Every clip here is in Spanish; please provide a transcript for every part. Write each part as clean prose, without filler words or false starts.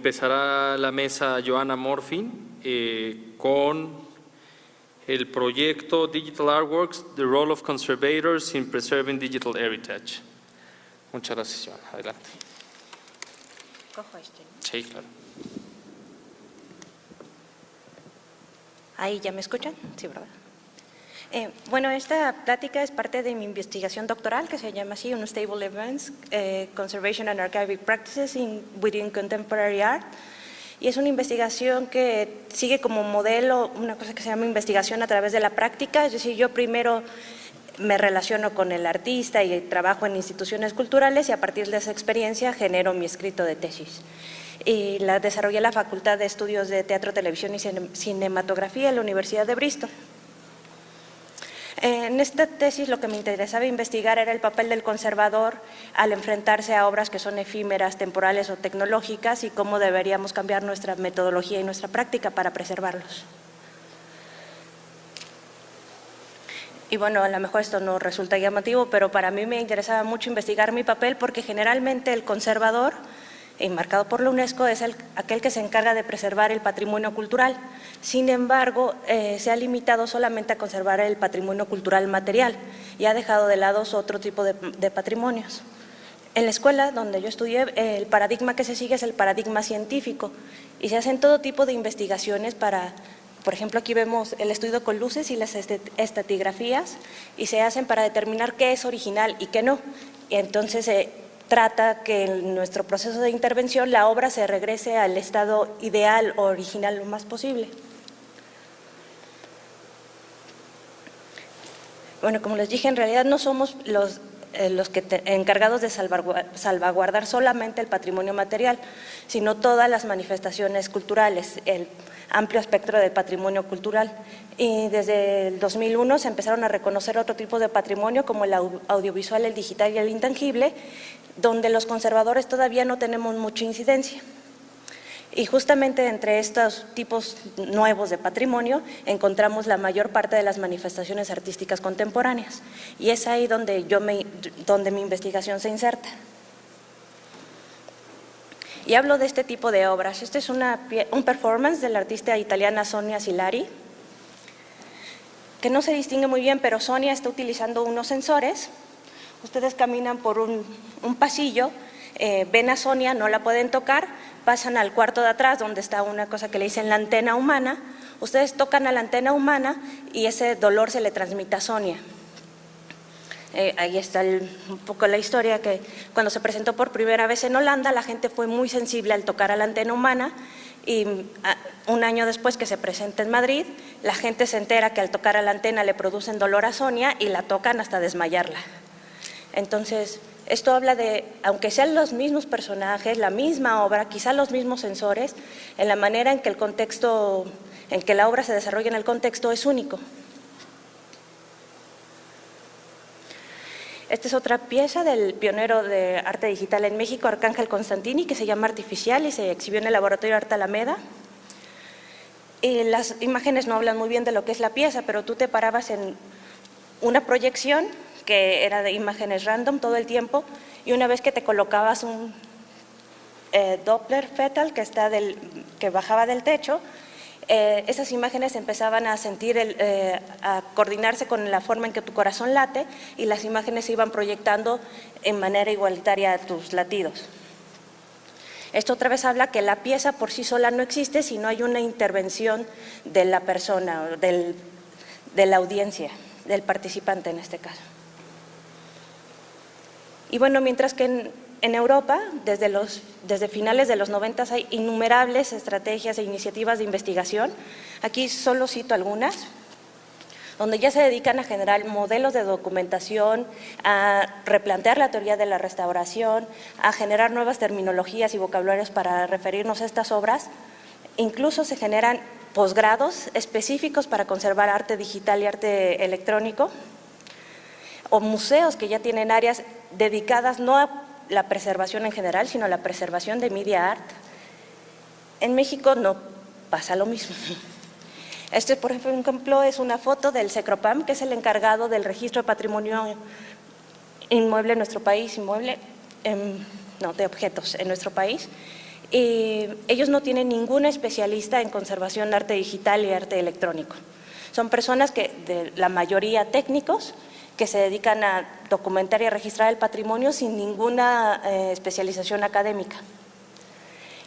empezará la mesa Joanna Morfin con el proyecto Digital Artworks, The Role of Conservators in Preserving Digital Heritage. Muchas gracias, Joanna. Adelante. Cojo este, ¿no? Sí, claro. ¿Ahí ya me escuchan? Sí, ¿verdad? Bueno, esta plática es parte de mi investigación doctoral que se llama así, Unstable Events, Conservation and Archivic Practices within Contemporary Art. Y es una investigación que sigue como modelo una cosa que se llama investigación a través de la práctica, es decir, yo primero me relaciono con el artista y trabajo en instituciones culturales y a partir de esa experiencia genero mi escrito de tesis. Y la desarrollé en la Facultad de Estudios de Teatro, Televisión y Cinematografía en la Universidad de Bristol. En esta tesis lo que me interesaba investigar era el papel del conservador al enfrentarse a obras que son efímeras, temporales o tecnológicas y cómo deberíamos cambiar nuestra metodología y nuestra práctica para preservarlos. Y bueno, a lo mejor esto no resulta llamativo, pero para mí me interesaba mucho investigar mi papel porque generalmente el conservador, enmarcado por la UNESCO, es aquel que se encarga de preservar el patrimonio cultural. Sin embargo, se ha limitado solamente a conservar el patrimonio cultural material y ha dejado de lado otro tipo de patrimonios. En la escuela donde yo estudié, el paradigma que se sigue es el paradigma científico y se hacen todo tipo de investigaciones para, por ejemplo, aquí vemos el estudio con luces y las estratigrafías y se hacen para determinar qué es original y qué no. Y entonces trata que en nuestro proceso de intervención la obra se regrese al estado ideal o original lo más posible. Bueno, como les dije, en realidad no somos los encargados de salvaguardar solamente el patrimonio material, sino todas las manifestaciones culturales, el amplio espectro del patrimonio cultural. Y desde el 2001 se empezaron a reconocer otro tipo de patrimonio como el audiovisual, el digital y el intangible, donde los conservadores todavía no tenemos mucha incidencia. Y justamente entre estos tipos nuevos de patrimonio encontramos la mayor parte de las manifestaciones artísticas contemporáneas. Y es ahí donde mi investigación se inserta. Y hablo de este tipo de obras. Este es un performance de la artista italiana Sonia Silari, que no se distingue muy bien, pero Sonia está utilizando unos sensores. Ustedes caminan por un pasillo, ven a Sonia, no la pueden tocar, pasan al cuarto de atrás donde está una cosa que le dicen la antena humana, ustedes tocan a la antena humana y ese dolor se le transmite a Sonia. Ahí está un poco la historia, que cuando se presentó por primera vez en Holanda la gente fue muy sensible al tocar a la antena humana y un año después que se presenta en Madrid la gente se entera que al tocar a la antena le producen dolor a Sonia y la tocan hasta desmayarla. Entonces, esto habla de, aunque sean los mismos personajes, la misma obra, quizá los mismos sensores, en la manera en que el contexto, en que la obra se desarrolla en el contexto es único. Esta es otra pieza del pionero de arte digital en México, Arcángel Constantini, que se llama Artificial y se exhibió en el Laboratorio Arte Alameda. Y las imágenes no hablan muy bien de lo que es la pieza, pero tú te parabas en una proyección que era de imágenes random todo el tiempo y una vez que te colocabas un Doppler fetal que bajaba del techo, esas imágenes empezaban a a coordinarse con la forma en que tu corazón late y las imágenes se iban proyectando en manera igualitaria a tus latidos. Esto otra vez habla que la pieza por sí sola no existe, sino hay una intervención de la persona, de la audiencia, del participante en este caso. Y bueno, mientras que en Europa, desde finales de los 90 hay innumerables estrategias e iniciativas de investigación. Aquí solo cito algunas, donde ya se dedican a generar modelos de documentación, a replantear la teoría de la restauración, a generar nuevas terminologías y vocabularios para referirnos a estas obras. Incluso se generan posgrados específicos para conservar arte digital y arte electrónico, o museos que ya tienen áreas dedicadas no a la preservación en general, sino a la preservación de media art. En México no pasa lo mismo. Este, por ejemplo, es una foto del SECROPAM, que es el encargado del registro de patrimonio inmueble en nuestro país, de objetos en nuestro país. Y ellos no tienen ninguna especialista en conservación de arte digital y arte electrónico. Son personas que, de la mayoría técnicos, que se dedican a documentar y a registrar el patrimonio sin ninguna especialización académica.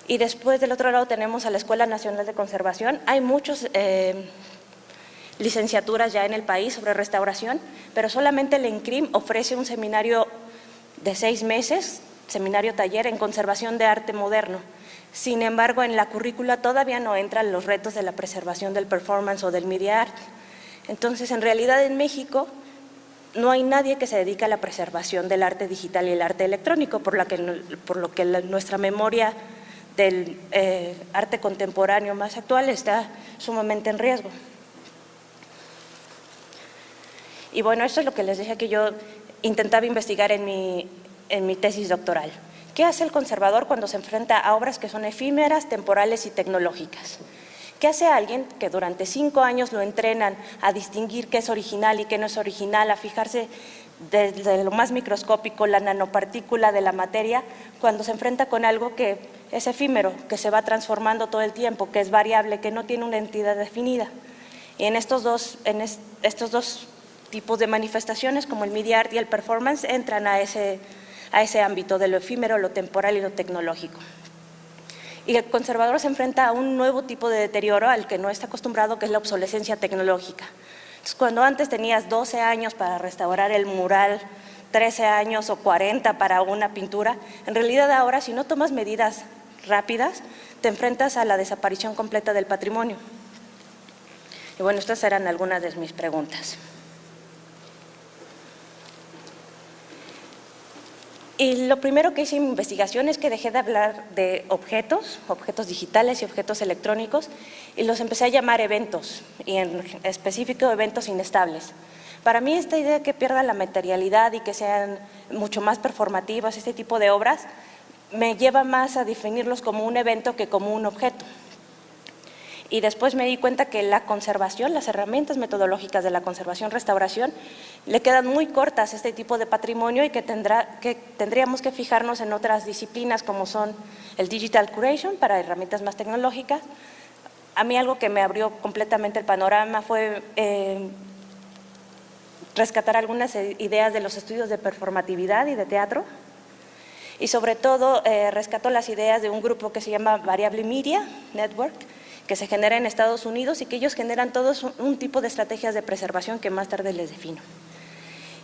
Y después, del otro lado, tenemos a la Escuela Nacional de Conservación. Hay muchas licenciaturas ya en el país sobre restauración, pero solamente el ENCRIM ofrece un seminario de 6 meses, seminario taller en conservación de arte moderno. Sin embargo, en la currícula todavía no entran los retos de la preservación del performance o del media art. Entonces, en realidad, en México no hay nadie que se dedique a la preservación del arte digital y el arte electrónico, por lo que nuestra memoria del arte contemporáneo más actual está sumamente en riesgo. Y bueno, esto es lo que les dije que yo intentaba investigar en mi tesis doctoral. ¿Qué hace el conservador cuando se enfrenta a obras que son efímeras, temporales y tecnológicas? ¿Qué hace alguien que durante 5 años lo entrenan a distinguir qué es original y qué no es original, a fijarse desde lo más microscópico, la nanopartícula de la materia, cuando se enfrenta con algo que es efímero, que se va transformando todo el tiempo, que es variable, que no tiene una entidad definida? Y en estos dos tipos de manifestaciones, como el media art y el performance, entran a ese ámbito de lo efímero, lo temporal y lo tecnológico. Y el conservador se enfrenta a un nuevo tipo de deterioro al que no está acostumbrado, que es la obsolescencia tecnológica. Entonces, cuando antes tenías 12 años para restaurar el mural, 13 años o 40 para una pintura, en realidad ahora, si no tomas medidas rápidas, te enfrentas a la desaparición completa del patrimonio. Y bueno, estas eran algunas de mis preguntas. Y lo primero que hice en mi investigación es que dejé de hablar de objetos digitales y objetos electrónicos, y los empecé a llamar eventos, y en específico eventos inestables. Para mí esta idea de que pierda la materialidad y que sean mucho más performativas, este tipo de obras, me lleva más a definirlos como un evento que como un objeto. Y después me di cuenta que la conservación, las herramientas metodológicas de la conservación-restauración le quedan muy cortas a este tipo de patrimonio, y que tendríamos que fijarnos en otras disciplinas como son el digital curation para herramientas más tecnológicas. A mí algo que me abrió completamente el panorama fue rescatar algunas ideas de los estudios de performatividad y de teatro, y sobre todo rescató las ideas de un grupo que se llama Variable Media Network, que se genera en Estados Unidos, y que ellos generan todos un tipo de estrategias de preservación que más tarde les defino.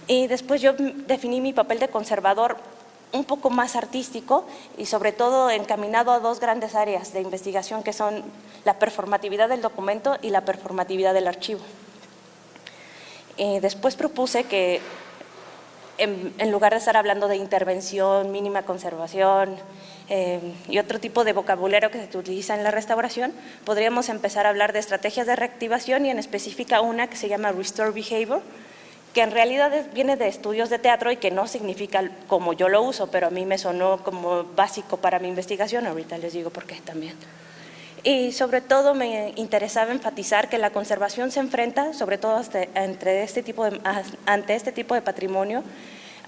Y después yo definí mi papel de conservador un poco más artístico, y sobre todo encaminado a 2 grandes áreas de investigación, que son la performatividad del documento y la performatividad del archivo. Y después propuse que en lugar de estar hablando de intervención, mínima conservación y otro tipo de vocabulario que se utiliza en la restauración, podríamos empezar a hablar de estrategias de reactivación, y en específica una que se llama Restore Behavior, que en realidad viene de estudios de teatro y que no significa como yo lo uso, pero a mí me sonó como básico para mi investigación. Ahorita les digo por qué también. Y sobre todo me interesaba enfatizar que la conservación se enfrenta, sobre todo ante este tipo de patrimonio,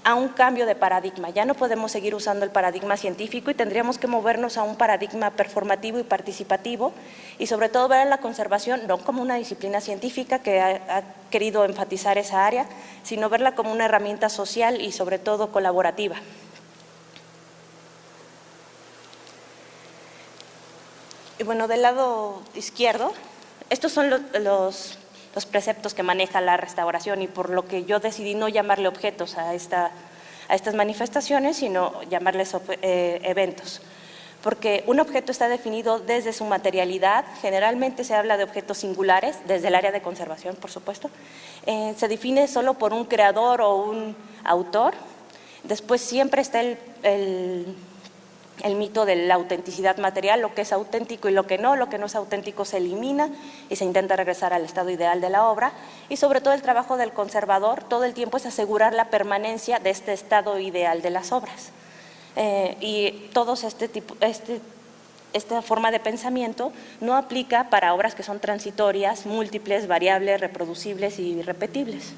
a un cambio de paradigma. Ya no podemos seguir usando el paradigma científico, y tendríamos que movernos a un paradigma performativo y participativo, y sobre todo ver a la conservación no como una disciplina científica que ha querido enfatizar esa área, sino verla como una herramienta social y sobre todo colaborativa. Y bueno, del lado izquierdo, estos son los preceptos que maneja la restauración, y por lo que yo decidí no llamarle objetos a estas manifestaciones, sino llamarles eventos. Porque un objeto está definido desde su materialidad, generalmente se habla de objetos singulares, desde el área de conservación, por supuesto. Se define solo por un creador o un autor. Después siempre está el mito de la autenticidad material, lo que es auténtico y lo que no es auténtico se elimina y se intenta regresar al estado ideal de la obra, y sobre todo el trabajo del conservador todo el tiempo es asegurar la permanencia de este estado ideal de las obras. Y todos esta forma de pensamiento no aplica para obras que son transitorias, múltiples, variables, reproducibles y repetibles.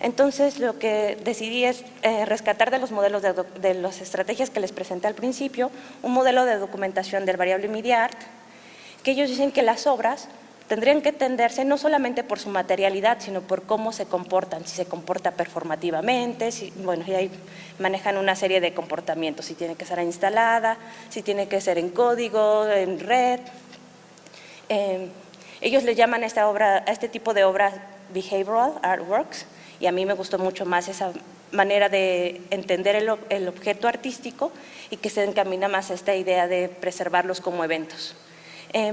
Entonces, lo que decidí es rescatar de los modelos de las estrategias que les presenté al principio, un modelo de documentación del variable media art, que ellos dicen que las obras tendrían que entenderse no solamente por su materialidad, sino por cómo se comportan, si se comporta performativamente, bueno, y ahí manejan una serie de comportamientos, si tiene que ser instalada, si tiene que ser en código, en red. Ellos le llaman a este tipo de obras behavioral artworks, y a mí me gustó mucho más esa manera de entender el objeto artístico y que se encamina más a esta idea de preservarlos como eventos.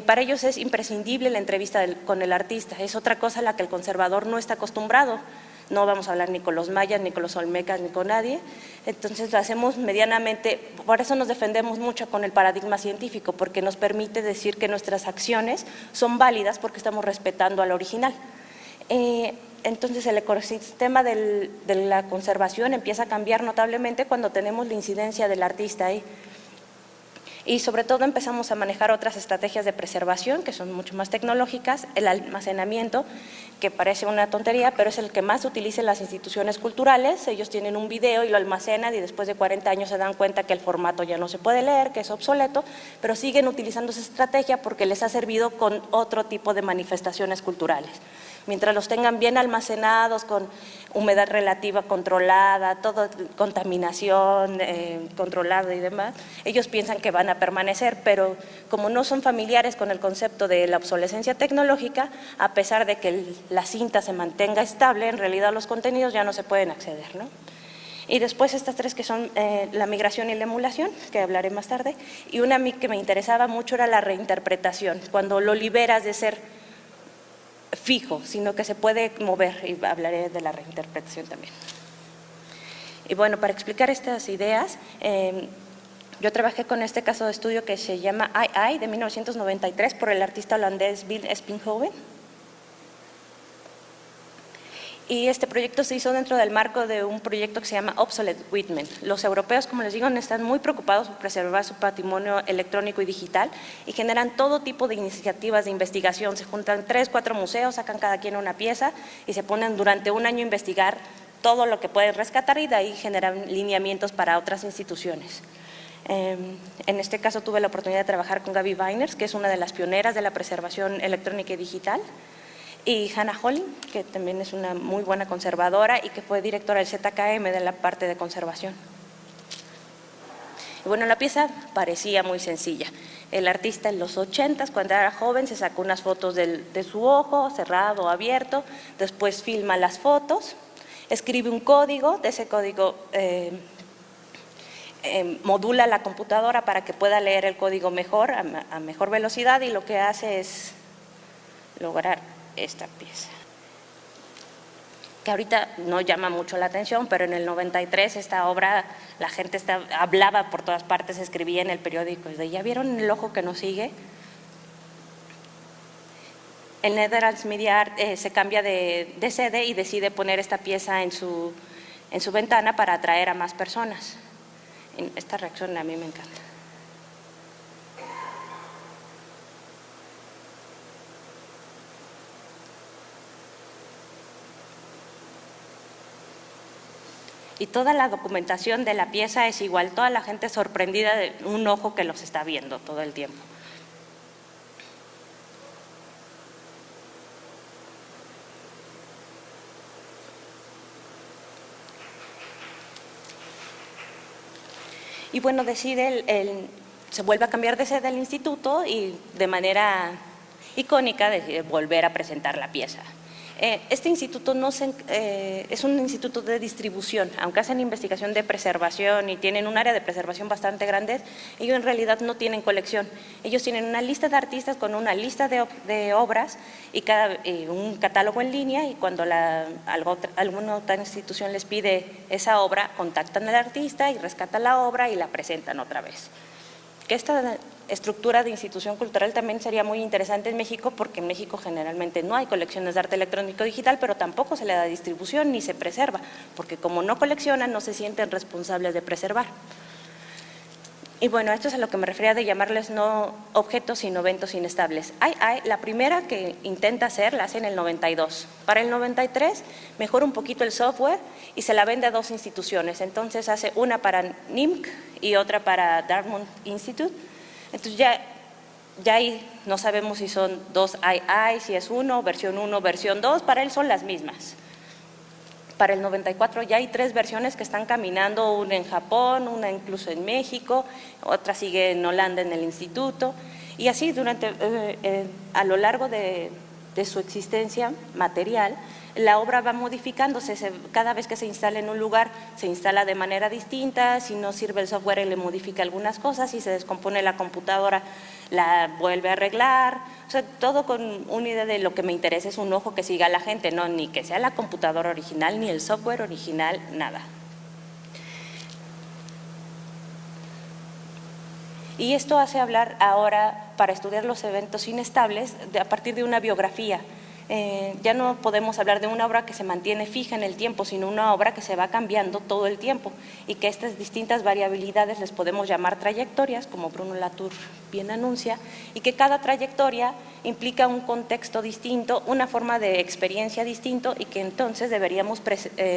Para ellos es imprescindible la entrevista con el artista, es otra cosa a la que el conservador no está acostumbrado. No vamos a hablar ni con los mayas, ni con los olmecas, ni con nadie. Entonces lo hacemos medianamente, por eso nos defendemos mucho con el paradigma científico, porque nos permite decir que nuestras acciones son válidas porque estamos respetando al original. Entonces el ecosistema de la conservación empieza a cambiar notablemente cuando tenemos la incidencia del artista ahí. Y sobre todo empezamos a manejar otras estrategias de preservación que son mucho más tecnológicas, el almacenamiento, que parece una tontería, pero es el que más se utiliza en las instituciones culturales. Ellos tienen un video y lo almacenan y después de 40 años se dan cuenta que el formato ya no se puede leer, que es obsoleto, pero siguen utilizando esa estrategia porque les ha servido con otro tipo de manifestaciones culturales. Mientras los tengan bien almacenados, con humedad relativa controlada, toda contaminación controlada y demás, ellos piensan que van a permanecer, pero como no son familiares con el concepto de la obsolescencia tecnológica, a pesar de que la cinta se mantenga estable, en realidad los contenidos ya no se pueden acceder, ¿no? Y después estas tres que son la migración y la emulación, que hablaré más tarde, y una a mí que me interesaba mucho era la reinterpretación, cuando lo liberas de ser fijo, sino que se puede mover, y hablaré de la reinterpretación también. Y bueno, para explicar estas ideas, yo trabajé con este caso de estudio que se llama AI de 1993 por el artista holandés Bill Spinghoven. Y este proyecto se hizo dentro del marco de un proyecto que se llama Obsolete Whitman. Los europeos, como les digo, están muy preocupados por preservar su patrimonio electrónico y digital y generan todo tipo de iniciativas de investigación. Se juntan 3, 4 museos, sacan cada quien una pieza y se ponen durante un año a investigar todo lo que pueden rescatar y de ahí generan lineamientos para otras instituciones. En este caso tuve la oportunidad de trabajar con Gaby Weiners, que es una de las pioneras de la preservación electrónica y digital, y Hannah Holling, que también es una muy buena conservadora y que fue directora del ZKM de la parte de conservación. Y bueno, la pieza parecía muy sencilla. El artista en los 80s, cuando era joven, se sacó unas fotos de su ojo, cerrado o abierto, después filma las fotos, escribe un código, de ese código modula la computadora para que pueda leer el código mejor, a mejor velocidad, y lo que hace es lograr esta pieza, que ahorita no llama mucho la atención, pero en el 93 esta obra, la gente hablaba por todas partes, escribía en el periódico, ¿ya vieron el ojo que nos sigue? El Netherlands Media Art se cambia de sede y decide poner esta pieza en su ventana para atraer a más personas. Esta reacción a mí me encanta. Y toda la documentación de la pieza es igual, toda la gente sorprendida de un ojo que los está viendo todo el tiempo. Y bueno, decide, se vuelve a cambiar de sede del instituto y de manera icónica decide volver a presentar la pieza. Este instituto es un instituto de distribución, aunque hacen investigación de preservación y tienen un área de preservación bastante grande, ellos en realidad no tienen colección. Ellos tienen una lista de artistas con una lista de obras y un catálogo en línea, y cuando alguna otra institución les pide esa obra, contactan al artista y rescatan la obra y la presentan otra vez. Que esta estructura de institución cultural también sería muy interesante en México, porque en México generalmente no hay colecciones de arte electrónico digital, pero tampoco se le da distribución ni se preserva, porque como no coleccionan, no se sienten responsables de preservar. Y bueno, esto es a lo que me refería de llamarles no objetos, sino eventos inestables. La primera que intenta hacer la hace en el 92. Para el 93 mejora un poquito el software y se la vende a 2 instituciones. Entonces hace una para NIMC y otra para Dartmouth Institute. Entonces ya ahí no sabemos si son 2 II, si es 1, versión 2, para él son las mismas. Para el 94 ya hay 3 versiones que están caminando, una en Japón, una incluso en México, otra sigue en Holanda en el instituto, y así a lo largo de su existencia material, la obra va modificándose. Cada vez que se instala en un lugar, se instala de manera distinta. Si no sirve el software, él le modifica algunas cosas. Si se descompone la computadora, la vuelve a arreglar. O sea, todo con una idea de lo que me interesa es un ojo que siga a la gente, no ni que sea la computadora original, ni el software original, nada. Y esto hace hablar ahora, para estudiar los eventos inestables, a partir de una biografía. Ya no podemos hablar de una obra que se mantiene fija en el tiempo, sino una obra que se va cambiando todo el tiempo y que estas distintas variabilidades les podemos llamar trayectorias, como Bruno Latour bien anuncia, y que cada trayectoria implica un contexto distinto, una forma de experiencia distinto, y que entonces deberíamos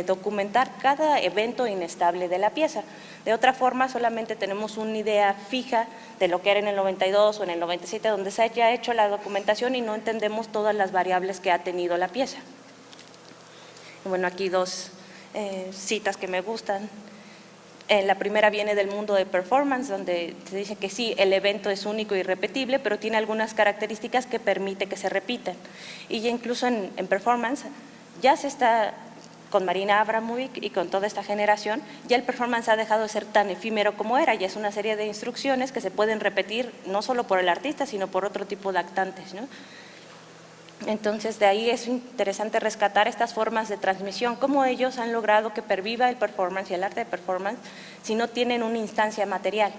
documentar cada evento inestable de la pieza. De otra forma, solamente tenemos una idea fija de lo que era en el 92 o en el 97, donde se haya hecho la documentación y no entendemos todas las variables que ha tenido la pieza. Bueno, aquí 2 citas que me gustan. La primera viene del mundo de performance, donde se dice que sí, el evento es único y irrepetible, pero tiene algunas características que permite que se repitan. Y ya incluso en performance ya se está, con Marina Abramovic y con toda esta generación, ya el performance ha dejado de ser tan efímero como era, ya es una serie de instrucciones que se pueden repetir no solo por el artista, sino por otro tipo de actantes, ¿no? Entonces, de ahí es interesante rescatar estas formas de transmisión, cómo ellos han logrado que perviva el performance y el arte de performance si no tienen una instancia material.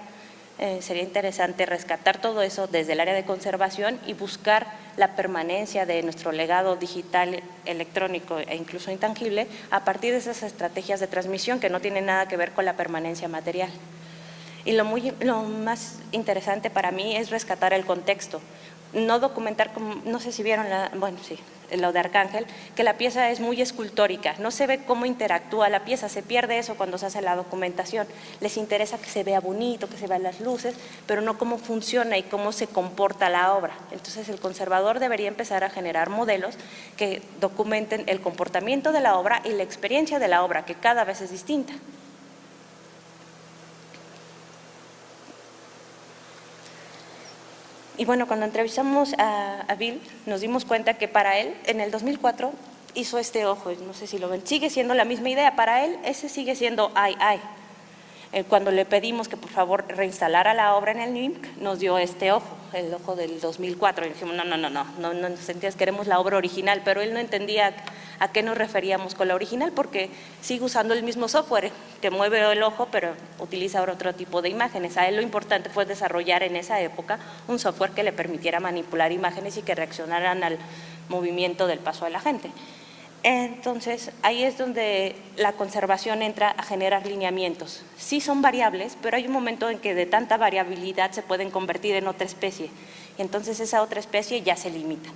Sería interesante rescatar todo eso desde el área de conservación y buscar la permanencia de nuestro legado digital, electrónico e incluso intangible a partir de esas estrategias de transmisión que no tienen nada que ver con la permanencia material. Y lo más interesante para mí es rescatar el contexto. No documentar, no sé si vieron, lo de Arcángel, que la pieza es muy escultórica, no se ve cómo interactúa la pieza, se pierde eso cuando se hace la documentación. Les interesa que se vea bonito, que se vean las luces, pero no cómo funciona y cómo se comporta la obra. Entonces el conservador debería empezar a generar modelos que documenten el comportamiento de la obra y la experiencia de la obra, que cada vez es distinta. Y bueno, cuando entrevistamos a Bill, nos dimos cuenta que para él, en el 2004, hizo este ojo, no sé si lo ven, sigue siendo la misma idea, para él ese sigue siendo II. Cuando le pedimos que por favor reinstalara la obra en el NIMC, nos dio este ojo, el ojo del 2004, y dijimos, no sentías, queremos la obra original, pero él no entendía a qué nos referíamos con la original, porque sigue usando el mismo software que mueve el ojo, pero utiliza ahora otro tipo de imágenes. A él lo importante fue desarrollar en esa época un software que le permitiera manipular imágenes y que reaccionaran al movimiento del paso de la gente. Entonces, ahí es donde la conservación entra a generar lineamientos. Sí son variables, pero hay un momento en que de tanta variabilidad se pueden convertir en otra especie, y entonces esa otra especie ya se limita.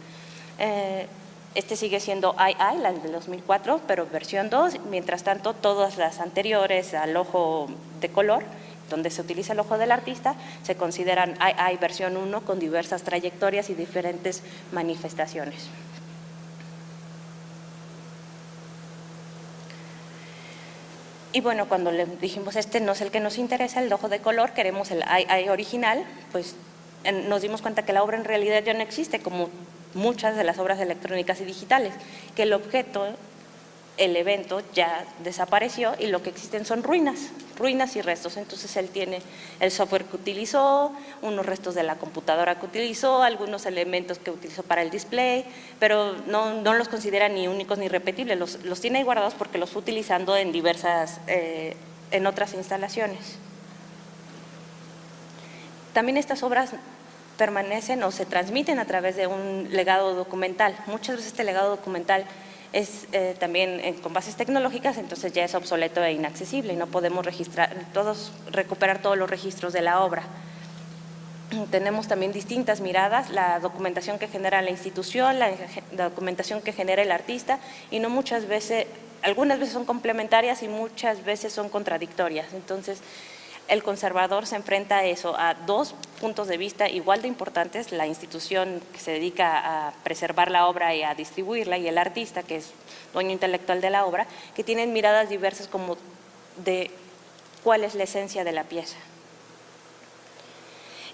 Este sigue siendo II, la del 2004, pero versión 2, mientras tanto todas las anteriores al ojo de color, donde se utiliza el ojo del artista, se consideran II versión 1 con diversas trayectorias y diferentes manifestaciones. Y bueno, cuando le dijimos este no es el que nos interesa, el ojo de color, queremos el II original, pues nos dimos cuenta que la obra en realidad ya no existe, como muchas de las obras electrónicas y digitales, que el objeto, el evento ya desapareció y lo que existen son ruinas y restos. Entonces él tiene el software que utilizó, unos restos de la computadora que utilizó, algunos elementos que utilizó para el display, pero no los considera ni únicos ni repetibles, los tiene ahí guardados porque los fue utilizando en en otras instalaciones. También estas obras permanecen o se transmiten a través de un legado documental. Muchas veces este legado documental también con bases tecnológicas, entonces ya es obsoleto e inaccesible y no podemos recuperar todos los registros de la obra. Tenemos también distintas miradas, la documentación que genera la institución, la documentación que genera el artista, y no muchas veces, algunas veces son complementarias y muchas veces son contradictorias. Entonces, el conservador se enfrenta a eso, a dos puntos de vista igual de importantes, la institución que se dedica a preservar la obra y a distribuirla, y el artista, que es dueño intelectual de la obra, que tienen miradas diversas como de cuál es la esencia de la pieza.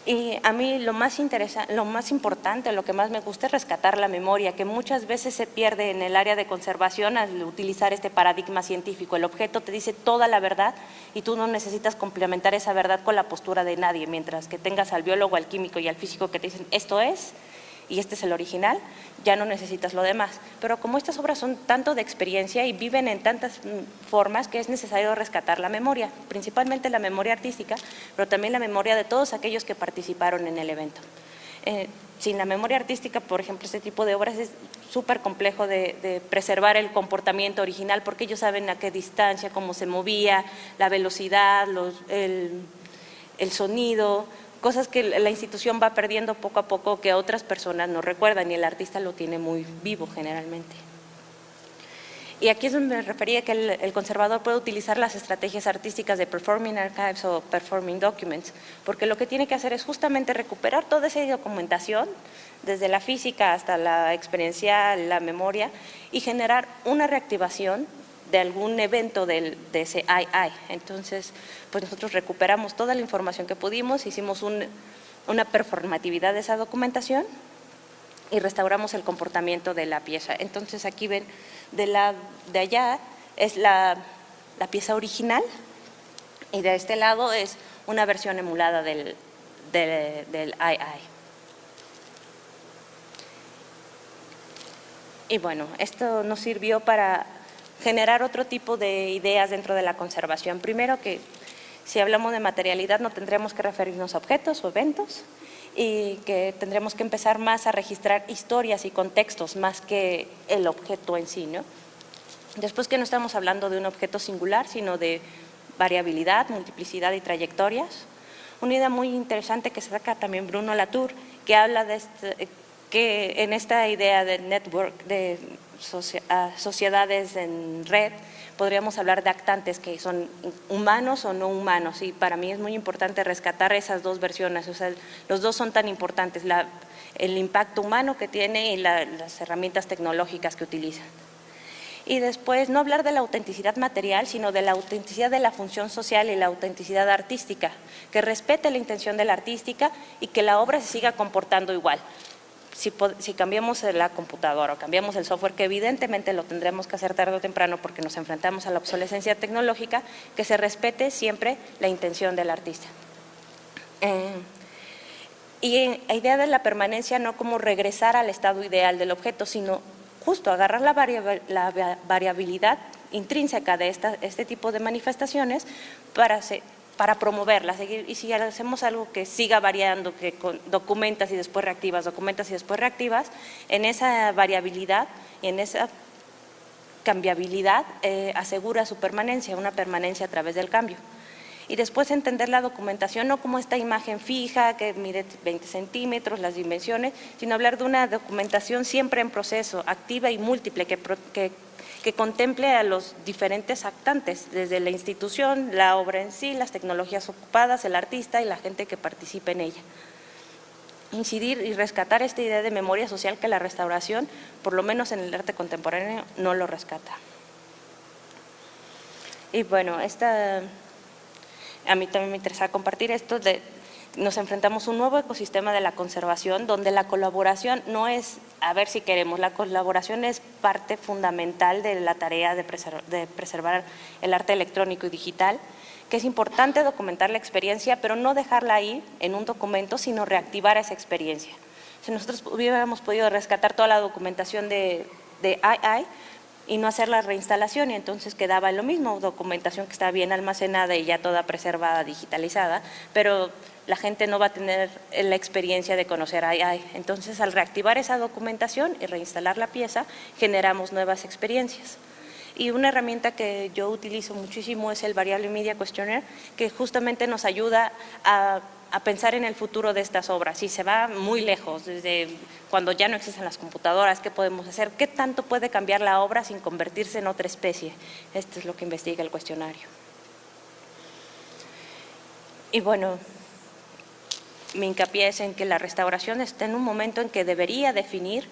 Y a mí lo más importante, lo que más me gusta es rescatar la memoria, que muchas veces se pierde en el área de conservación al utilizar este paradigma científico. El objeto te dice toda la verdad y tú no necesitas complementar esa verdad con la postura de nadie, mientras que tengas al biólogo, al químico y al físico que te dicen esto es y este es el original, ya no necesitas lo demás. Pero como estas obras son tanto de experiencia y viven en tantas formas que es necesario rescatar la memoria, principalmente la memoria artística, pero también la memoria de todos aquellos que participaron en el evento. Sin la memoria artística, por ejemplo, este tipo de obras es súper complejo de preservar el comportamiento original, porque ellos saben a qué distancia, cómo se movía, la velocidad, el sonido, cosas que la institución va perdiendo poco a poco que otras personas no recuerdan y el artista lo tiene muy vivo generalmente. Y aquí es donde me refería que el conservador puede utilizar las estrategias artísticas de Performing Archives o Performing Documents, porque lo que tiene que hacer es justamente recuperar toda esa documentación, desde la física hasta la experiencial, la memoria, y generar una reactivación de algún evento de ese II. Entonces, pues nosotros recuperamos toda la información que pudimos, hicimos una performatividad de esa documentación y restauramos el comportamiento de la pieza. Entonces, aquí ven, de allá es la pieza original y de este lado es una versión emulada del II. Y bueno, esto nos sirvió para generar otro tipo de ideas dentro de la conservación. Primero, que si hablamos de materialidad no tendremos que referirnos a objetos o eventos y que tendremos que empezar más a registrar historias y contextos más que el objeto en sí, ¿no? Después, que no estamos hablando de un objeto singular, sino de variabilidad, multiplicidad y trayectorias. Una idea muy interesante que saca también Bruno Latour, que habla de que en esta idea de network, de sociedades en red, podríamos hablar de actantes que son humanos o no humanos, y para mí es muy importante rescatar esas dos versiones, o sea, los dos son tan importantes, el impacto humano que tiene y las herramientas tecnológicas que utilizan. Y después, no hablar de la autenticidad material, sino de la autenticidad de la función social y la autenticidad artística, que respete la intención de la artística y que la obra se siga comportando igual. Si cambiamos la computadora o cambiamos el software, que evidentemente lo tendremos que hacer tarde o temprano porque nos enfrentamos a la obsolescencia tecnológica, que se respete siempre la intención del artista. Y la idea de la permanencia no como regresar al estado ideal del objeto, sino justo agarrar la variabilidad intrínseca de este tipo de manifestaciones para promoverla, seguir, y si hacemos algo que siga variando, que documentas y después reactivas, en esa variabilidad y en esa cambiabilidad asegura su permanencia, una permanencia a través del cambio. Y después entender la documentación no como esta imagen fija que mide 20 centímetros, las dimensiones, sino hablar de una documentación siempre en proceso, activa y múltiple, que contemple a los diferentes actantes, desde la institución, la obra en sí, las tecnologías ocupadas, el artista y la gente que participe en ella. Incidir y rescatar esta idea de memoria social que la restauración, por lo menos en el arte contemporáneo, no lo rescata. Y bueno, a mí también me interesa compartir esto nos enfrentamos a un nuevo ecosistema de la conservación donde la colaboración no es a ver si queremos, la colaboración es parte fundamental de la tarea de preservar el arte electrónico y digital, que es importante documentar la experiencia, pero no dejarla ahí en un documento, sino reactivar esa experiencia. Si nosotros hubiéramos podido rescatar toda la documentación de II, y no hacer la reinstalación, y entonces quedaba lo mismo, documentación que está bien almacenada y ya toda preservada, digitalizada, pero la gente no va a tener la experiencia de conocer AI. Entonces, al reactivar esa documentación y reinstalar la pieza, generamos nuevas experiencias. Y una herramienta que yo utilizo muchísimo es el Variable Media Questionnaire, que justamente nos ayuda a pensar en el futuro de estas obras. Si se va muy lejos, desde cuando ya no existen las computadoras, ¿qué podemos hacer? ¿Qué tanto puede cambiar la obra sin convertirse en otra especie? Esto es lo que investiga el cuestionario. Y bueno, mi hincapié es en que la restauración está en un momento en que debería definir.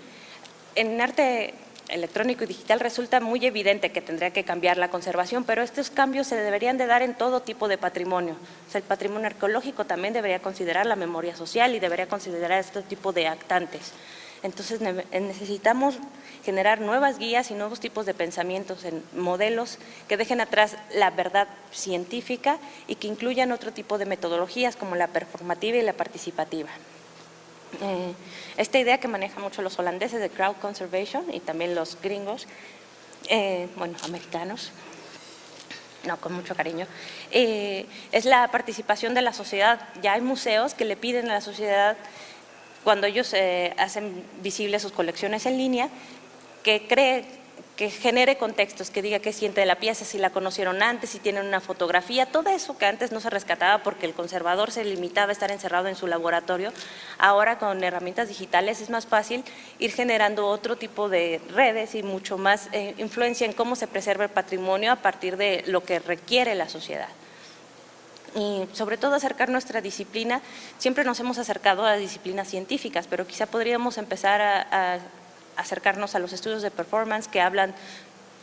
En arte electrónico y digital resulta muy evidente que tendría que cambiar la conservación, pero estos cambios se deberían de dar en todo tipo de patrimonio. O sea, el patrimonio arqueológico también debería considerar la memoria social y debería considerar este tipo de actantes. Entonces necesitamos generar nuevas guías y nuevos tipos de pensamientos en modelos que dejen atrás la verdad científica y que incluyan otro tipo de metodologías como la performativa y la participativa. Esta idea que manejan mucho los holandeses de crowd conservation y también los gringos, bueno, americanos, no, con mucho cariño, es la participación de la sociedad. Ya hay museos que le piden a la sociedad, cuando ellos hacen visibles sus colecciones en línea, que genere contextos, que diga qué siente de la pieza, si la conocieron antes, si tienen una fotografía, todo eso que antes no se rescataba porque el conservador se limitaba a estar encerrado en su laboratorio. Ahora con herramientas digitales es más fácil ir generando otro tipo de redes y mucho más influencia en cómo se preserva el patrimonio a partir de lo que requiere la sociedad. Y sobre todo acercar nuestra disciplina. Siempre nos hemos acercado a disciplinas científicas, pero quizá podríamos empezar a acercarnos a los estudios de performance que hablan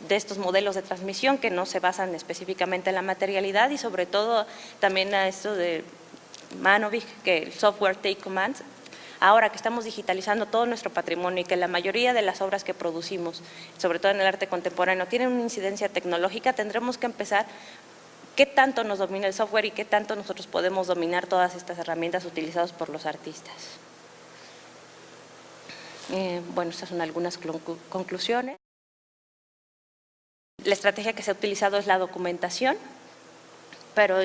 de estos modelos de transmisión que no se basan específicamente en la materialidad, y sobre todo también a esto de Manovich, que el software take commands. Ahora que estamos digitalizando todo nuestro patrimonio y que la mayoría de las obras que producimos, sobre todo en el arte contemporáneo, tienen una incidencia tecnológica, tendremos que empezar qué tanto nos domina el software y qué tanto nosotros podemos dominar todas estas herramientas utilizadas por los artistas. Bueno, estas son algunas conclusiones. La estrategia que se ha utilizado es la documentación, pero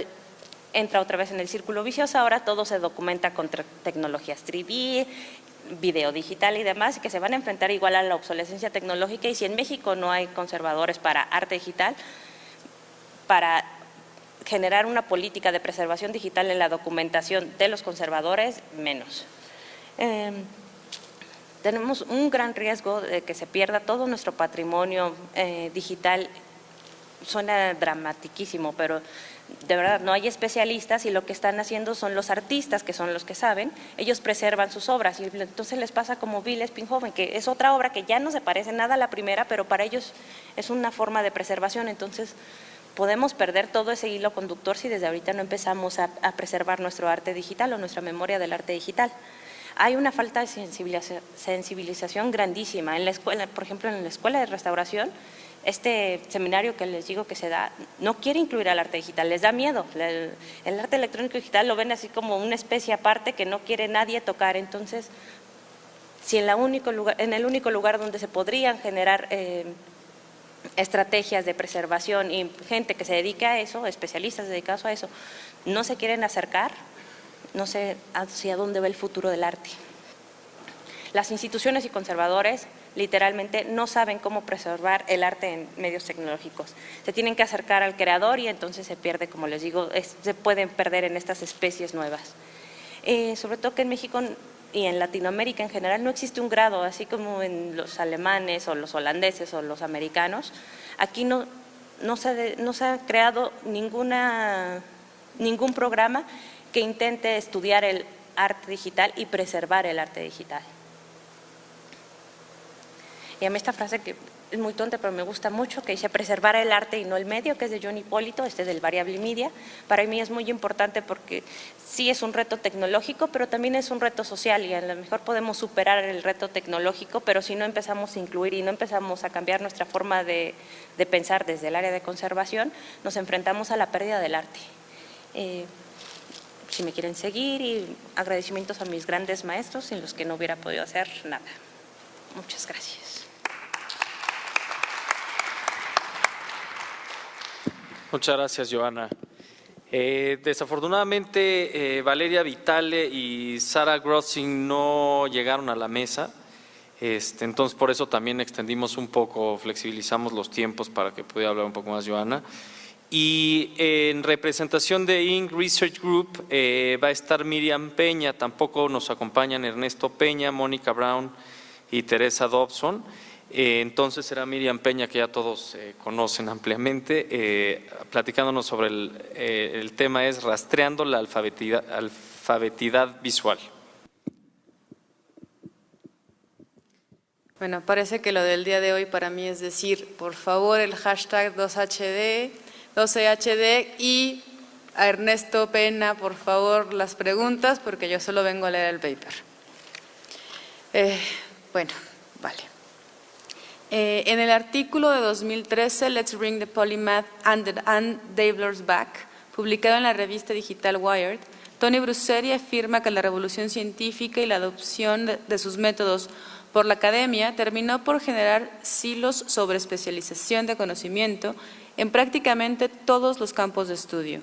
entra otra vez en el círculo vicioso. Ahora todo se documenta con tecnologías 3D, video digital y demás, que se van a enfrentar igual a la obsolescencia tecnológica. Y si en México no hay conservadores para arte digital, para generar una política de preservación digital en la documentación de los conservadores, menos. Tenemos un gran riesgo de que se pierda todo nuestro patrimonio digital. Suena dramatiquísimo, pero de verdad no hay especialistas y lo que están haciendo son los artistas, que son los que saben. Ellos preservan sus obras y entonces les pasa como Bill Spinhoven, que es otra obra que ya no se parece nada a la primera, pero para ellos es una forma de preservación. Entonces podemos perder todo ese hilo conductor si desde ahorita no empezamos a preservar nuestro arte digital o nuestra memoria del arte digital. Hay una falta de sensibilización grandísima. En la escuela, por ejemplo, en la escuela de restauración, este seminario que les digo que se da, no quiere incluir al arte digital, les da miedo. El arte electrónico digital lo ven así como una especie aparte que no quiere nadie tocar. Entonces, si en el único lugar donde se podrían generar estrategias de preservación y gente que se dedica a eso, especialistas dedicados a eso, no se quieren acercar, no sé hacia dónde va el futuro del arte. Las instituciones y conservadores literalmente no saben cómo preservar el arte en medios tecnológicos. Se tienen que acercar al creador y entonces se pierde, como les digo, se pueden perder en estas especies nuevas. Sobre todo que en México y en Latinoamérica en general no existe un grado, así como en los alemanes o los holandeses o los americanos. Aquí no se ha creado ningún programa que intente estudiar el arte digital y preservar el arte digital. Y a mí esta frase que es muy tonta, pero me gusta mucho, que dice preservar el arte y no el medio, que es de John Hipólito, del Variable Media. Para mí es muy importante porque sí es un reto tecnológico, pero también es un reto social y a lo mejor podemos superar el reto tecnológico, pero si no empezamos a incluir y no empezamos a cambiar nuestra forma de pensar desde el área de conservación, nos enfrentamos a la pérdida del arte. Si me quieren seguir, y agradecimientos a mis grandes maestros sin los que no hubiera podido hacer nada. Muchas gracias. Muchas gracias, Joana. Desafortunadamente, Valeria Vitale y Sara Grossing no llegaron a la mesa. Entonces, por eso también extendimos un poco, flexibilizamos los tiempos para que pudiera hablar un poco más Joana. Y en representación de Inc. Research Group va a estar Miriam Peña, tampoco nos acompañan Ernesto Peña, Mónica Brown y Teresa Dobson. Entonces será Miriam Peña, que ya todos conocen ampliamente, platicándonos sobre el tema es rastreando la alfabetidad visual. Bueno, parece que lo del día de hoy para mí es decir, por favor, el hashtag 2HD y a Ernesto Pena, por favor, las preguntas, porque yo solo vengo a leer el paper. Bueno, vale. En el artículo de 2013, Let's Bring the Polymath and Dabblers Back, publicado en la revista digital Wired, Tony Brusseri afirma que la revolución científica y la adopción de sus métodos por la academia terminó por generar silos sobre especialización de conocimiento en prácticamente todos los campos de estudio.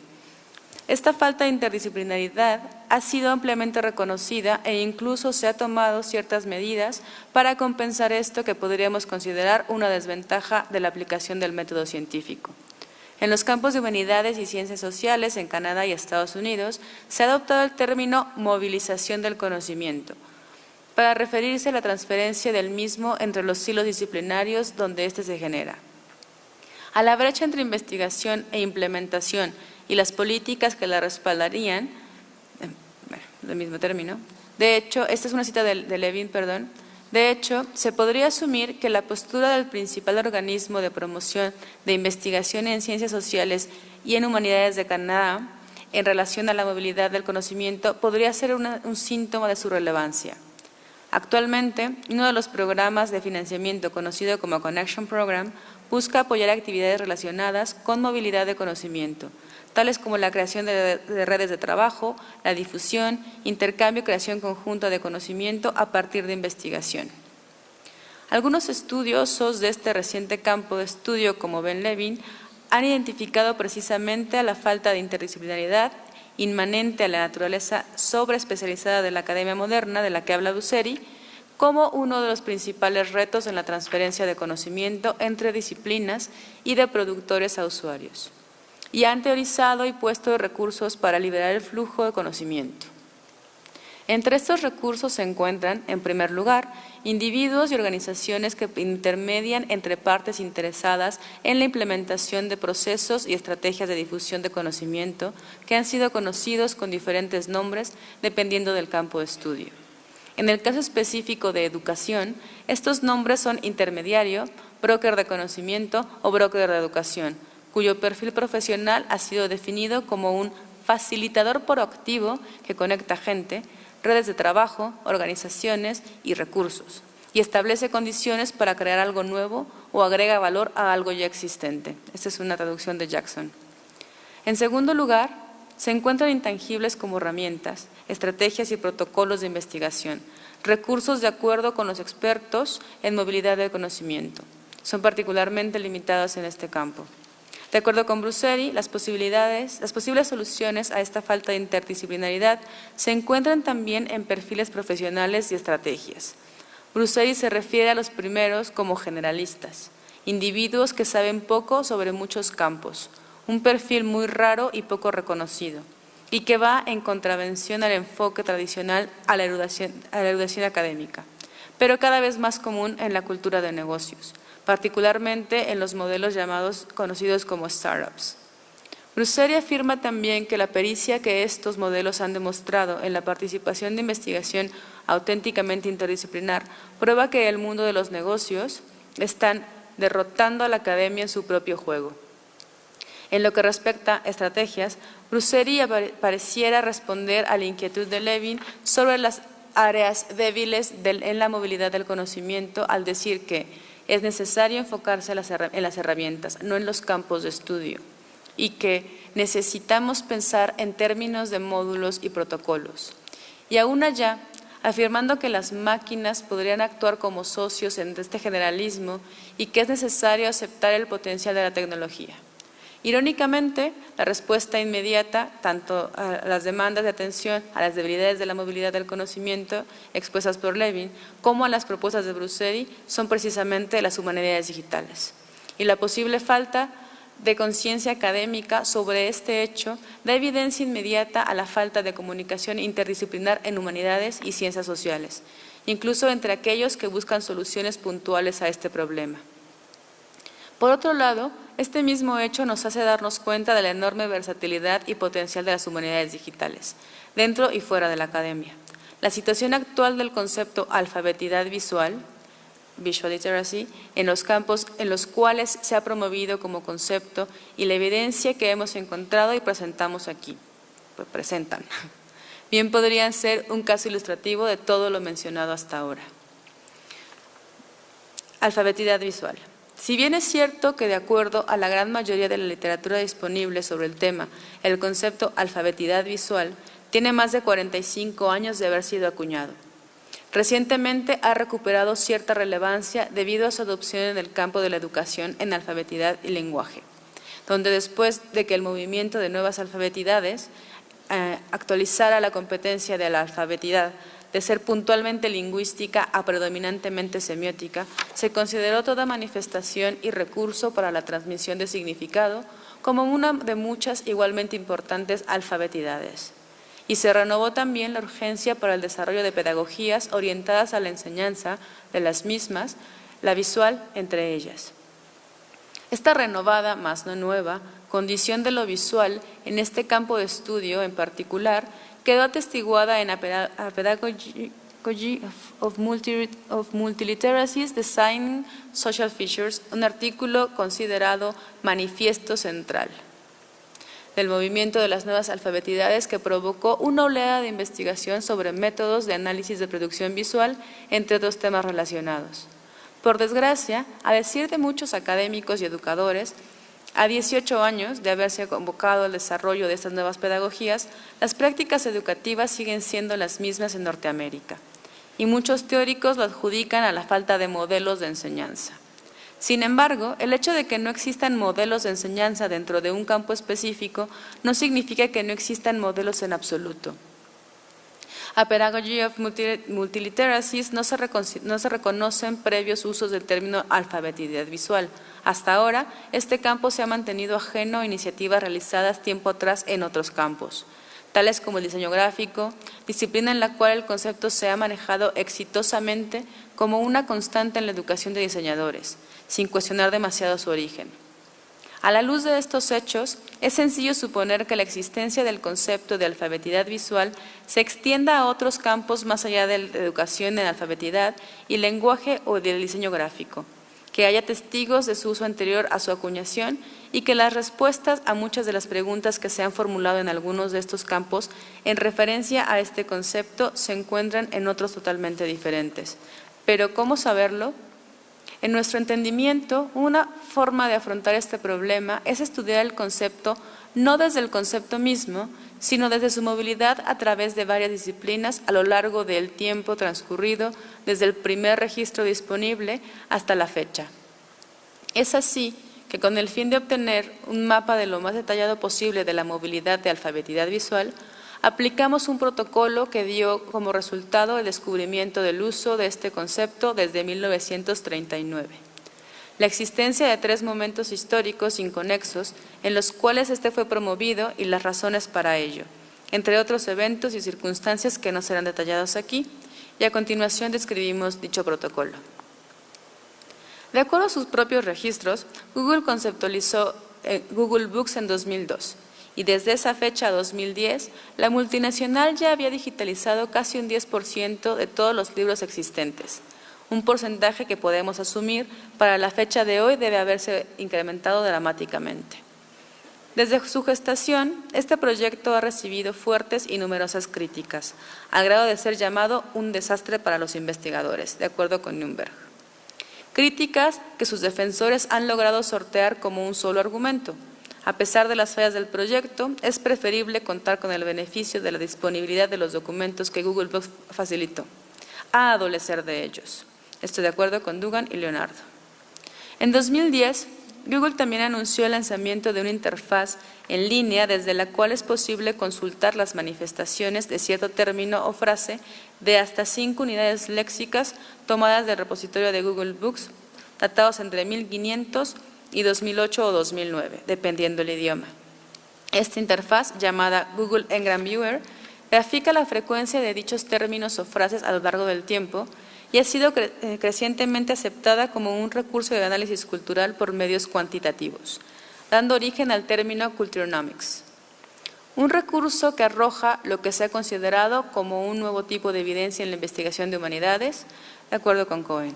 Esta falta de interdisciplinaridad ha sido ampliamente reconocida e incluso se ha tomado ciertas medidas para compensar esto que podríamos considerar una desventaja de la aplicación del método científico. En los campos de humanidades y ciencias sociales en Canadá y Estados Unidos se ha adoptado el término movilización del conocimiento para referirse a la transferencia del mismo entre los silos disciplinarios donde éste se genera. A la brecha entre investigación e implementación y las políticas que la respaldarían, el mismo término, de hecho, esta es una cita de Levin, perdón, de hecho, se podría asumir que la postura del principal organismo de promoción de investigación en ciencias sociales y en humanidades de Canadá en relación a la movilidad del conocimiento podría ser un síntoma de su relevancia. Actualmente, uno de los programas de financiamiento conocido como Connection Program busca apoyar actividades relacionadas con movilidad de conocimiento, tales como la creación de redes de trabajo, la difusión, intercambio y creación conjunta de conocimiento a partir de investigación. Algunos estudiosos de este reciente campo de estudio, como Ben Levin, han identificado precisamente a la falta de interdisciplinaridad inmanente a la naturaleza sobreespecializada de la academia moderna, de la que habla Brusseri, como uno de los principales retos en la transferencia de conocimiento entre disciplinas y de productores a usuarios. Y han teorizado y puesto recursos para liberar el flujo de conocimiento. Entre estos recursos se encuentran, en primer lugar, individuos y organizaciones que intermedian entre partes interesadas en la implementación de procesos y estrategias de difusión de conocimiento que han sido conocidos con diferentes nombres dependiendo del campo de estudio. En el caso específico de educación, estos nombres son intermediario, broker de conocimiento o broker de educación, cuyo perfil profesional ha sido definido como un facilitador proactivo que conecta gente, redes de trabajo, organizaciones y recursos, y establece condiciones para crear algo nuevo o agrega valor a algo ya existente. Esta es una traducción de Jackson. En segundo lugar, se encuentran intangibles como herramientas, estrategias y protocolos de investigación, recursos de acuerdo con los expertos en movilidad del conocimiento. Son particularmente limitados en este campo. De acuerdo con Brusseri, las posibles soluciones a esta falta de interdisciplinaridad se encuentran también en perfiles profesionales y estrategias. Brusseri se refiere a los primeros como generalistas, individuos que saben poco sobre muchos campos, un perfil muy raro y poco reconocido, y que va en contravención al enfoque tradicional a la erudición académica, pero cada vez más común en la cultura de negocios, particularmente en los modelos conocidos como startups. Brusseri afirma también que la pericia que estos modelos han demostrado en la participación de investigación auténticamente interdisciplinar prueba que el mundo de los negocios están derrotando a la academia en su propio juego. En lo que respecta a estrategias, Brusseri pareciera responder a la inquietud de Levin sobre las áreas débiles en la movilidad del conocimiento al decir que es necesario enfocarse en las herramientas, no en los campos de estudio, y que necesitamos pensar en términos de módulos y protocolos. Y aún allá, afirmando que las máquinas podrían actuar como socios en este generalismo y que es necesario aceptar el potencial de la tecnología. Irónicamente, la respuesta inmediata, tanto a las demandas de atención a las debilidades de la movilidad del conocimiento expuestas por Levin, como a las propuestas de Brusseri, son precisamente las humanidades digitales. Y la posible falta de conciencia académica sobre este hecho da evidencia inmediata a la falta de comunicación interdisciplinar en humanidades y ciencias sociales, incluso entre aquellos que buscan soluciones puntuales a este problema. Por otro lado, este mismo hecho nos hace darnos cuenta de la enorme versatilidad y potencial de las humanidades digitales, dentro y fuera de la academia. La situación actual del concepto alfabetidad visual, Visual Literacy, en los campos en los cuales se ha promovido como concepto y la evidencia que hemos encontrado y presentamos aquí, pues presentan, bien podrían ser un caso ilustrativo de todo lo mencionado hasta ahora. Alfabetidad visual. Si bien es cierto que de acuerdo a la gran mayoría de la literatura disponible sobre el tema, el concepto alfabetidad visual tiene más de 45 años de haber sido acuñado. Recientemente ha recuperado cierta relevancia debido a su adopción en el campo de la educación en alfabetidad y lenguaje, donde después de que el movimiento de nuevas alfabetidades actualizara la competencia de la alfabetidad de ser puntualmente lingüística a predominantemente semiótica, se consideró toda manifestación y recurso para la transmisión de significado como una de muchas igualmente importantes alfabetidades. Y se renovó también la urgencia para el desarrollo de pedagogías orientadas a la enseñanza de las mismas, la visual entre ellas. Esta renovada, más no nueva, condición de lo visual en este campo de estudio en particular quedó atestiguada en A Pedagogy of Multiliteracies Designing Social Features, un artículo considerado manifiesto central del movimiento de las nuevas alfabetidades que provocó una oleada de investigación sobre métodos de análisis de producción visual, entre otros temas relacionados. Por desgracia, a decir de muchos académicos y educadores, a 18 años de haberse convocado el desarrollo de estas nuevas pedagogías, las prácticas educativas siguen siendo las mismas en Norteamérica, y muchos teóricos lo adjudican a la falta de modelos de enseñanza. Sin embargo, el hecho de que no existan modelos de enseñanza dentro de un campo específico no significa que no existan modelos en absoluto. A Pedagogy of Multiliteracies no se reconocen previos usos del término alfabetidad visual. Hasta ahora, este campo se ha mantenido ajeno a iniciativas realizadas tiempo atrás en otros campos, tales como el diseño gráfico, disciplina en la cual el concepto se ha manejado exitosamente como una constante en la educación de diseñadores, sin cuestionar demasiado su origen. A la luz de estos hechos, es sencillo suponer que la existencia del concepto de alfabetidad visual se extienda a otros campos más allá de la educación en alfabetidad y lenguaje o del diseño gráfico, que haya testigos de su uso anterior a su acuñación y que las respuestas a muchas de las preguntas que se han formulado en algunos de estos campos en referencia a este concepto se encuentran en otros totalmente diferentes. Pero ¿cómo saberlo? En nuestro entendimiento, una forma de afrontar este problema es estudiar el concepto no desde el concepto mismo, sino desde su movilidad a través de varias disciplinas a lo largo del tiempo transcurrido desde el primer registro disponible hasta la fecha. Es así que con el fin de obtener un mapa de lo más detallado posible de la movilidad de alfabetidad visual, aplicamos un protocolo que dio como resultado el descubrimiento del uso de este concepto desde 1939. La existencia de 3 momentos históricos inconexos en los cuales este fue promovido y las razones para ello, entre otros eventos y circunstancias que no serán detallados aquí, y a continuación describimos dicho protocolo. De acuerdo a sus propios registros, Google conceptualizó Google Books en 2002. Y desde esa fecha a 2010, la multinacional ya había digitalizado casi un 10% de todos los libros existentes, un porcentaje que podemos asumir para la fecha de hoy debe haberse incrementado dramáticamente. Desde su gestación, este proyecto ha recibido fuertes y numerosas críticas, al grado de ser llamado un desastre para los investigadores, de acuerdo con Nürnberg. Críticas que sus defensores han logrado sortear como un solo argumento. A pesar de las fallas del proyecto, es preferible contar con el beneficio de la disponibilidad de los documentos que Google Books facilitó, a adolecer de ellos. Estoy de acuerdo con Dugan y Leonardo. En 2010, Google también anunció el lanzamiento de una interfaz en línea desde la cual es posible consultar las manifestaciones de cierto término o frase de hasta 5 unidades léxicas tomadas del repositorio de Google Books, datados entre 1500 y 2008 o 2009, dependiendo el idioma. Esta interfaz, llamada Google Ngram Viewer, grafica la frecuencia de dichos términos o frases a lo largo del tiempo y ha sido crecientemente aceptada como un recurso de análisis cultural por medios cuantitativos, dando origen al término Culturenomics. Un recurso que arroja lo que se ha considerado como un nuevo tipo de evidencia en la investigación de humanidades, de acuerdo con Cohen.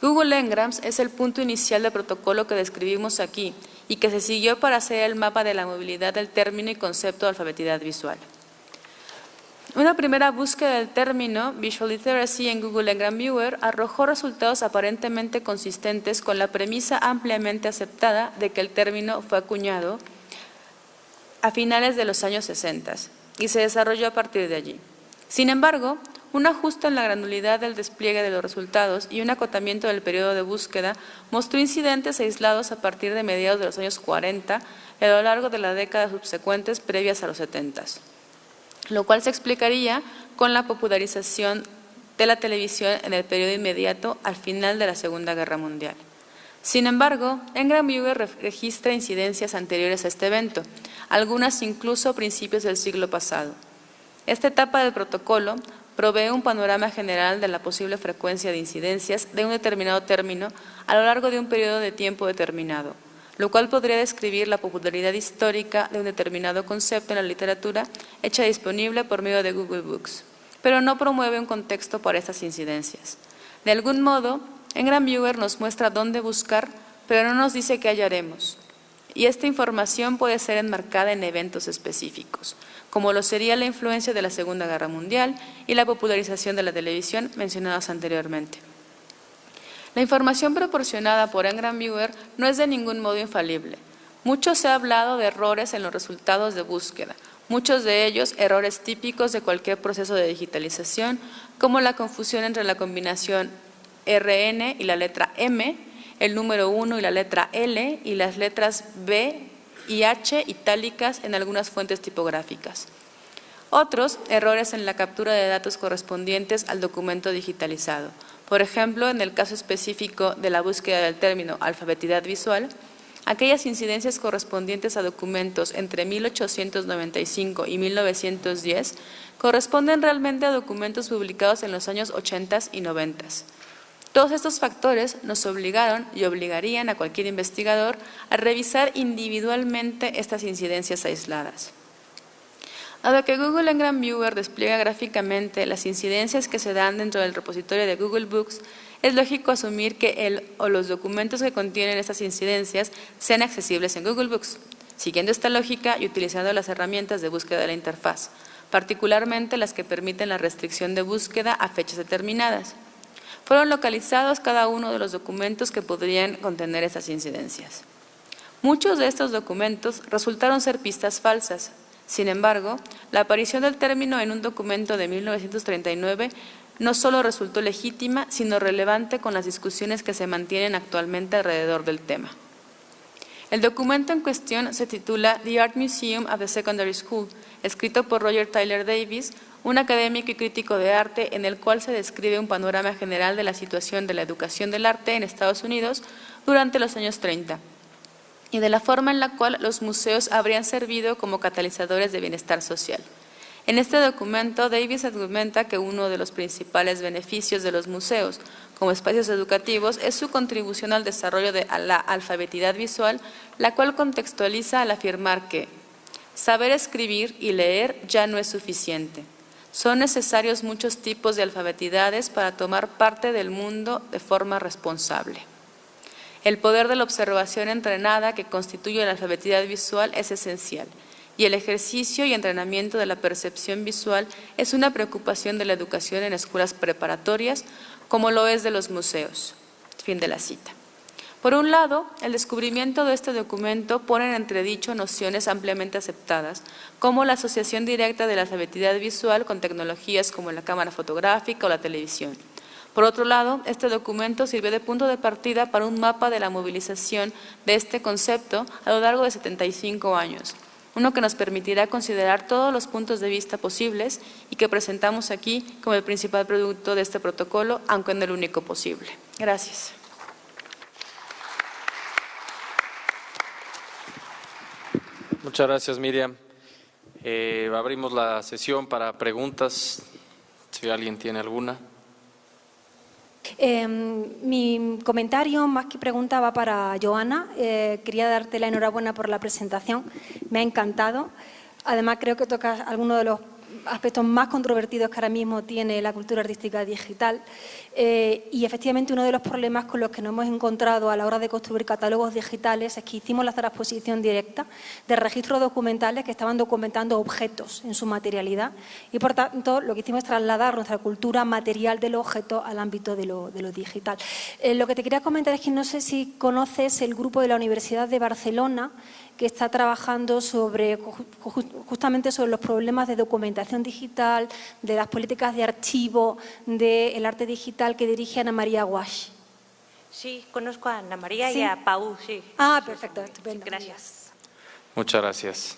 Google Ngrams es el punto inicial del protocolo que describimos aquí y que se siguió para hacer el mapa de la movilidad del término y concepto de alfabetidad visual. Una primera búsqueda del término Visual Literacy en Google Ngram Viewer arrojó resultados aparentemente consistentes con la premisa ampliamente aceptada de que el término fue acuñado a finales de los años 60 y se desarrolló a partir de allí. Sin embargo, un ajuste en la granularidad del despliegue de los resultados y un acotamiento del periodo de búsqueda mostró incidentes aislados a partir de mediados de los años 40 y a lo largo de las décadas subsecuentes previas a los 70, lo cual se explicaría con la popularización de la televisión en el periodo inmediato al final de la Segunda Guerra Mundial. Sin embargo, Ngram Viewer registra incidencias anteriores a este evento, algunas incluso a principios del siglo pasado. Esta etapa del protocolo provee un panorama general de la posible frecuencia de incidencias de un determinado término a lo largo de un periodo de tiempo determinado, lo cual podría describir la popularidad histórica de un determinado concepto en la literatura hecha disponible por medio de Google Books, pero no promueve un contexto para estas incidencias. De algún modo, Ngram Viewer nos muestra dónde buscar, pero no nos dice qué hallaremos, y esta información puede ser enmarcada en eventos específicos, como lo sería la influencia de la Segunda Guerra Mundial y la popularización de la televisión mencionadas anteriormente. La información proporcionada por Ngram Viewer no es de ningún modo infalible. Mucho se ha hablado de errores en los resultados de búsqueda, muchos de ellos errores típicos de cualquier proceso de digitalización, como la confusión entre la combinación RN y la letra M, el número 1 y la letra L, y las letras B y H itálicas en algunas fuentes tipográficas. Otros, errores en la captura de datos correspondientes al documento digitalizado. Por ejemplo, en el caso específico de la búsqueda del término alfabetidad visual, aquellas incidencias correspondientes a documentos entre 1895 y 1910 corresponden realmente a documentos publicados en los años 80 y 90. Todos estos factores nos obligaron y obligarían a cualquier investigador a revisar individualmente estas incidencias aisladas. Dado que Google Ngram Viewer despliega gráficamente las incidencias que se dan dentro del repositorio de Google Books, es lógico asumir que el o los documentos que contienen estas incidencias sean accesibles en Google Books, siguiendo esta lógica y utilizando las herramientas de búsqueda de la interfaz, particularmente las que permiten la restricción de búsqueda a fechas determinadas. Fueron localizados cada uno de los documentos que podrían contener estas incidencias. Muchos de estos documentos resultaron ser pistas falsas. Sin embargo, la aparición del término en un documento de 1939 no solo resultó legítima, sino relevante con las discusiones que se mantienen actualmente alrededor del tema. El documento en cuestión se titula The Art Museum of the Secondary School, escrito por Roger Tyler Davis, un académico y crítico de arte en el cual se describe un panorama general de la situación de la educación del arte en Estados Unidos durante los años 30 y de la forma en la cual los museos habrían servido como catalizadores de bienestar social. En este documento, Davis argumenta que uno de los principales beneficios de los museos como espacios educativos es su contribución al desarrollo de la alfabetidad visual, la cual contextualiza al afirmar que saber escribir y leer ya no es suficiente. Son necesarios muchos tipos de alfabetidades para tomar parte del mundo de forma responsable. El poder de la observación entrenada que constituye la alfabetidad visual es esencial, y el ejercicio y entrenamiento de la percepción visual es una preocupación de la educación en escuelas preparatorias, como lo es de los museos. Fin de la cita. Por un lado, el descubrimiento de este documento pone en entredicho nociones ampliamente aceptadas, como la asociación directa de la alfabetidad visual con tecnologías como la cámara fotográfica o la televisión. Por otro lado, este documento sirvió de punto de partida para un mapa de la movilización de este concepto a lo largo de 75 años, uno que nos permitirá considerar todos los puntos de vista posibles y que presentamos aquí como el principal producto de este protocolo, aunque no el único posible. Gracias. Muchas gracias, Miriam. Abrimos la sesión para preguntas, si alguien tiene alguna. Mi comentario, más que pregunta, va para Joana. Quería darte la enhorabuena por la presentación. Me ha encantado. Además, creo que tocas algunos de los aspectos más controvertidos que ahora mismo tiene la cultura artística digital. Y efectivamente uno de los problemas con los que nos hemos encontrado a la hora de construir catálogos digitales es que hicimos la transposición directa de registros documentales que estaban documentando objetos en su materialidad y por tanto lo que hicimos es trasladar nuestra cultura material del objeto al ámbito de lo digital. Lo que te quería comentar es que no sé si conoces el grupo de la Universidad de Barcelona que está trabajando justamente sobre los problemas de documentación digital, de las políticas de archivo, del arte digital que dirige Ana María Guasch. Sí, conozco a Ana María ¿Sí? y a Pau, sí. Ah, perfecto, estupendo. Gracias. Muchas gracias.